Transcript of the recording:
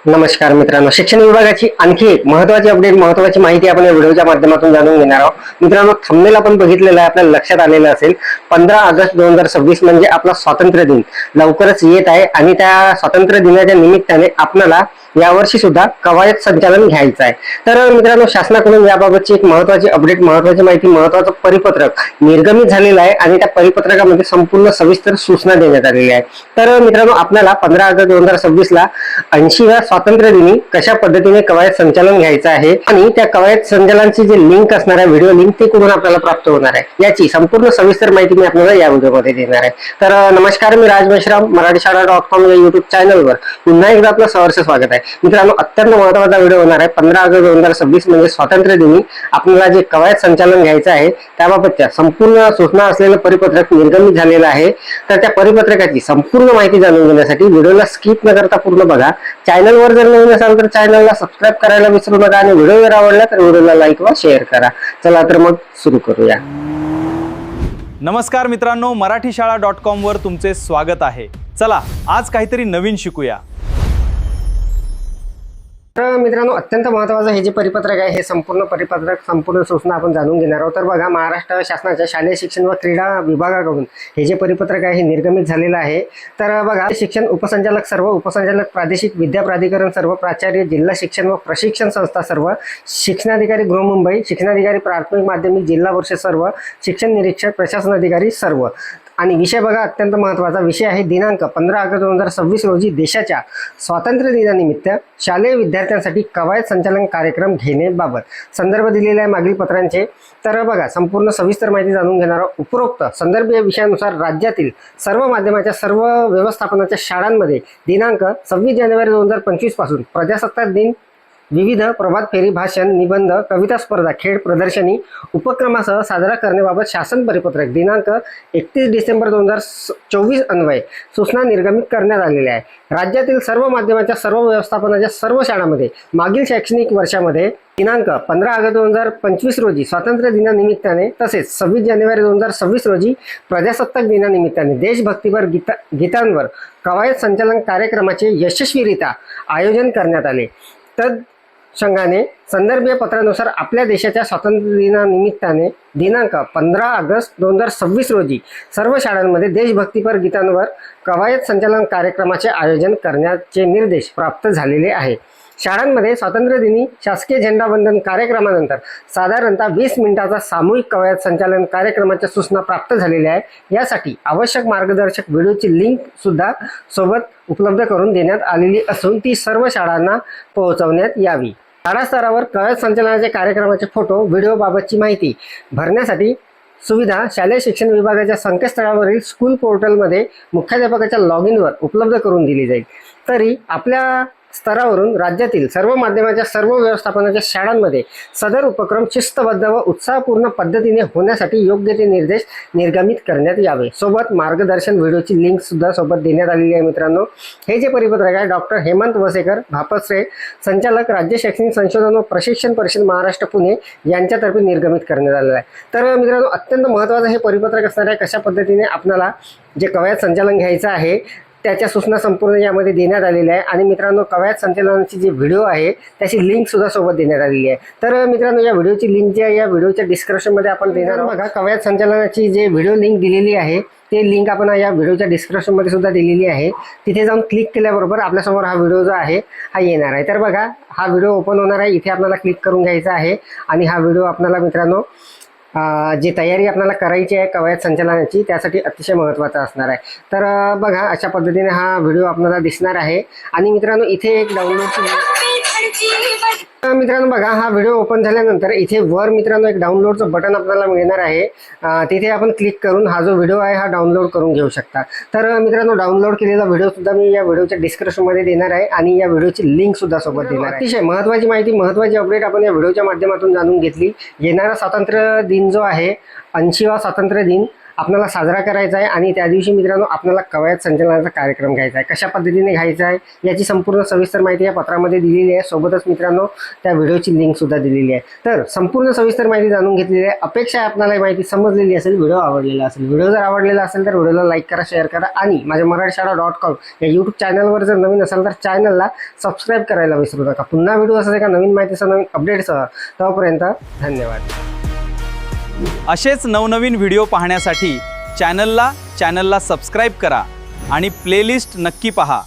नमस्कार मित्रांनो, शिक्षण विभागाची आणखी एक महत्त्वाची अपडेट, महत्त्वाची माहिती आपण या व्हिडिओच्या माध्यमातून जाणून घेणार आहोत. मित्रांनो, थंबनेल आपण बघितलेलं आहे, आपल्याला लक्षात आलेलं असेल 15 ऑगस्ट 2026 म्हणजे आपला स्वातंत्र्य दिन लवकरच येत आहे आणि त्या स्वातंत्र्य दिनाच्या निमित्ताने आपल्याला यावर्षी सुद्धा कवायत संचालन घ्यायचं आहे. तर मित्रांनो, शासनाकडून याबाबतची एक महत्त्वाची अपडेट, महत्त्वाची माहिती, महत्त्वाचं परिपत्रक निर्गमित झालेलं आहे आणि त्या परिपत्रकामध्ये संपूर्ण सविस्तर सूचना देण्यात आलेली आहे. तर मित्रांनो, आपल्याला 15 ऑगस्ट 2026 ला 80व्या स्वातंत्र्य दिनी कशा पद्धतीने कवायत संचालन घ्यायचं आहे आणि त्या कवायत संचालनाची जे लिंक असणार आहे, व्हिडिओ लिंक, ते कुठून आपल्याला प्राप्त होणार आहे याची संपूर्ण सविस्तर माहिती मी आपल्याला या व्हिडिओमध्ये देणार आहे. तर नमस्कार, मी राज मेश्राम, मराठीशाळा.com या युट्यूब चॅनलवर पुन्हा एकदा आपलं सहर्ष स्वागत आहे. मित्रांनो, अत्यंत महत्त्वाचा व्हिडिओ होणार आहे. 15 ऑगस्ट 2026 म्हणजे स्वातंत्र्य दिनी आपल्याला जे कवायत संचालन घ्यायचं आहे त्याबाबतच्या संपूर्ण सूचना असलेलं परिपत्रक निर्गमित झालेलं आहे. तर त्या परिपत्रकाची संपूर्ण माहिती जाणून घेण्यासाठी व्हिडिओला स्किप न करता पूर्ण बघा. चॅनलवर जर नवीन असाल तर चॅनलला सबस्क्राईब करायला विसरू नका आणि व्हिडिओ जर आवडला तर व्हिडिओला लाईक व शेअर करा. चला तर मग सुरू करूया. नमस्कार मित्रांनो, मराठीशाळा.com वर तुमचे स्वागत आहे. चला आज काहीतरी नवीन शिकूया. तर मित्रांनो, अत्यंत महत्त्वाचं हे जे परिपत्रक आहे, हे संपूर्ण परिपत्रक, संपूर्ण सूचना आपण जाणून घेणार आहोत. तर बघा, महाराष्ट्र शासनाच्या शालेय शिक्षण व क्रीडा विभागाकडून हे जे परिपत्रक आहे हे निर्गमित झालेलं आहे. तर बघा, शिक्षण उपसंचालक सर्व, उपसंचालक प्रादेशिक विद्या प्राधिकरण सर्व, प्राचार्य जिल्हा शिक्षण व प्रशिक्षण संस्था सर्व, शिक्षणाधिकारी गृहमुंबई, शिक्षणाधिकारी प्राथमिक माध्यमिक जिल्हा परिषद सर्व, शिक्षण निरीक्षक प्रशासन अधिकारी सर्व. आणि विषय बघा, अत्यंत महत्त्वाचा विषय आहे. दिनांक 15 ऑगस्ट 2026 रोजी देशाच्या स्वातंत्र्य दिनानिमित्त शालेय विद्यार्थ्यांसाठी कवायत संचालन कार्यक्रम घेण्याबाबत संदर्भ दिलेले आहे मागील पत्रांचे. तर बघा, संपूर्ण सविस्तर माहिती जाणून घेणार. उपरोक्त संदर्भ या विषयानुसार राज्यातील सर्व माध्यमाच्या सर्व व्यवस्थापनाच्या शाळांमध्ये दिनांक 26 जानेवारी 2025 पासून प्रजासत्ताक दिन विविध प्रभात फेरी, भाषण, निबंध, कविता स्पर्धा, खेळ प्रदर्शनी उपक्रमासह साजरा करण्याबाबत शासन परिपत्रक दिनांक 31 डिसेंबर 2024 अन्वये सूचना निर्गमित करण्यात आलेल्या आहे. राज्यातील सर्व माध्यमाच्या सर्व व्यवस्थापनाच्या सर्व शाळांमध्ये मागील शैक्षणिक वर्षामध्ये दिनांक 15 ऑगस्ट 2025 रोजी स्वातंत्र्य दिनानिमित्ताने तसेच 26 जानेवारी 2026 रोजी प्रजासत्ताक दिनानिमित्ताने देशभक्तीपर गीतांवर कवायत संचालन कार्यक्रमाचे यशस्वीरित्या आयोजन करण्यात आले. संघाने संदर्भीय पत्रानुसार आपल्या देशाच्या स्वातंत्र्य दिनानिमित्ताने दिनांक 15 ऑगस्ट 2026 रोजी सर्व शाळांमध्ये देशभक्तीपर गीतांवर कवायत संचालन कार्यक्रमाचे आयोजन करण्याचे निर्देश प्राप्त झालेले आहे. शाळांमध्ये स्वातंत्र्य दिनी शासकीय झेंडावंदन कार्यक्रमानंतर साधारणतः 20 मिनिटाचा सामूहिक कवायत संचालन कार्यक्रमाच्या सूचना प्राप्त झालेल्या आहे. यासाठी आवश्यक मार्गदर्शक व्हिडिओची लिंक सुद्धा सोबत उपलब्ध करून देण्यात आलेली असून ती सर्व शाळांना पोहोचवण्यात यावी. शाळा स्तरावर कवायत संचालनाचे कार्यक्रमाचे फोटो, व्हिडिओ बाबतची माहिती भरण्यासाठी सुविधा शालेय शिक्षण विभागाच्या संकेतस्थळावरील स्कूल पोर्टलमध्ये मुख्याध्यापकाच्या लॉग इनवर उपलब्ध करून दिली जाईल. तरी आपल्या स्तरावरून राज्यातील सर्व माध्यमाच्या सर्व व्यवस्थापनाच्या शाळांमध्ये सदर उपक्रम शिस्तबद्ध व उत्साहपूर्ण पद्धतीने होण्यासाठी योग्य ते निर्देश निर्गमित करण्यात यावे. सोबत मार्गदर्शन व्हिडिओची लिंक सुद्धा सोबत देण्यात आलेली आहे. मित्रांनो, हे जे परिपत्रक आहे डॉक्टर हेमंत वसेकर, भापश्रे, संचालक राज्य शैक्षणिक संशोधन व प्रशिक्षण परिषद महाराष्ट्र पुणे यांच्यातर्फे निर्गमित करण्यात आलेलं आहे. तर मित्रांनो, अत्यंत महत्त्वाचं हे परिपत्रक असणार आहे. कशा पद्धतीने आपल्याला जे कवायत संचालन घ्यायचं आहे त्याच्या सूचना संपूर्ण यामध्ये देण्यात आलेल्या आहे. आणि मित्रांनो, कवायत संचालनाची जी व्हिडिओ आहे त्याची लिंक सुद्धा सोबत देण्यात आलेली आहे. तर मित्रांनो, या व्हिडिओची लिंक जी आहे या व्हिडिओच्या डिस्क्रिप्शनमध्ये आपण देणार आहोत. बघा, कवायत संचालनाची जे व्हिडिओ लिंक दिलेली आहे ते लिंक आपण या व्हिडिओच्या डिस्क्रिप्शनमध्ये सुद्धा दिलेली आहे. तिथे जाऊन क्लिक केल्याबरोबर आपल्यासमोर हा व्हिडिओ जो आहे हा येणार आहे. तर बघा, हा व्हिडिओ ओपन होणार आहे. इथे आपल्याला क्लिक करून घ्यायचा आहे आणि हा व्हिडिओ आपल्याला मित्रांनो जी तयारी आपल्याला करायची आहे कवायत संचालनाची त्यासाठी अतिशय महत्त्वाचा असणार आहे. तर बघा, अशा पद्धतीने हा व्हिडिओ आपल्याला दिसणार आहे. आणि मित्रांनो, इथे एक मित्रांनो बघा, हा व्हिडिओ ओपन झाल्यानंतर इथे वर मित्रांनो एक डाउनलोडचं बटन आपल्याला मिळणार आहे. तिथे आपण क्लिक करून हा जो व्हिडिओ आहे हा डाउनलोड करून घेऊ शकता. तर मित्रांनो, डाउनलोड केलेला व्हिडिओ सुद्धा मी या व्हिडिओच्या डिस्क्रिप्शनमध्ये देणार आहे आणि या व्हिडिओची लिंक सुद्धा सोबत देणार आहे. अतिशय महत्त्वाची माहिती, महत्त्वाची अपडेट आपण या व्हिडिओच्या माध्यमातून जाणून घेतली. येणारा स्वातंत्र्य दिन जो आहे 80वा स्वातंत्र्य दिन आपल्याला साजरा करायचा आहे आणि त्या दिवशी मित्रांनो आपल्याला कवायत संचलनाचा कार्यक्रम घ्यायचा आहे. कशा पद्धतीने घ्यायचा आहे याची संपूर्ण सविस्तर माहिती या पत्रामध्ये दिलेली आहे. सोबतच मित्रांनो त्या व्हिडिओची लिंक सुद्धा दिलेली आहे. तर संपूर्ण सविस्तर माहिती जाणून घेतलेली आहे. अपेक्षा आहे आपल्याला ही माहिती समजलेली असेल, व्हिडिओ आवडलेला असेल. व्हिडिओ जर आवडलेला असेल तर व्हिडिओला लाईक करा, शेअर करा आणि माझ्या मराठीशाळा.com या यूट्यूब चॅनलवर जर नवीन असाल तर चॅनलला सबस्क्राईब करायला विसरू नका. पुन्हा व्हिडिओ असेल का नवीन माहितीसह नवीन अपडेट्ससह. तोपर्यंत धन्यवाद. असेच नवनवीन व्हिडिओ पाहण्यासाठी चॅनलला सबस्क्राईब करा आणि प्लेलिस्ट नक्की पहा.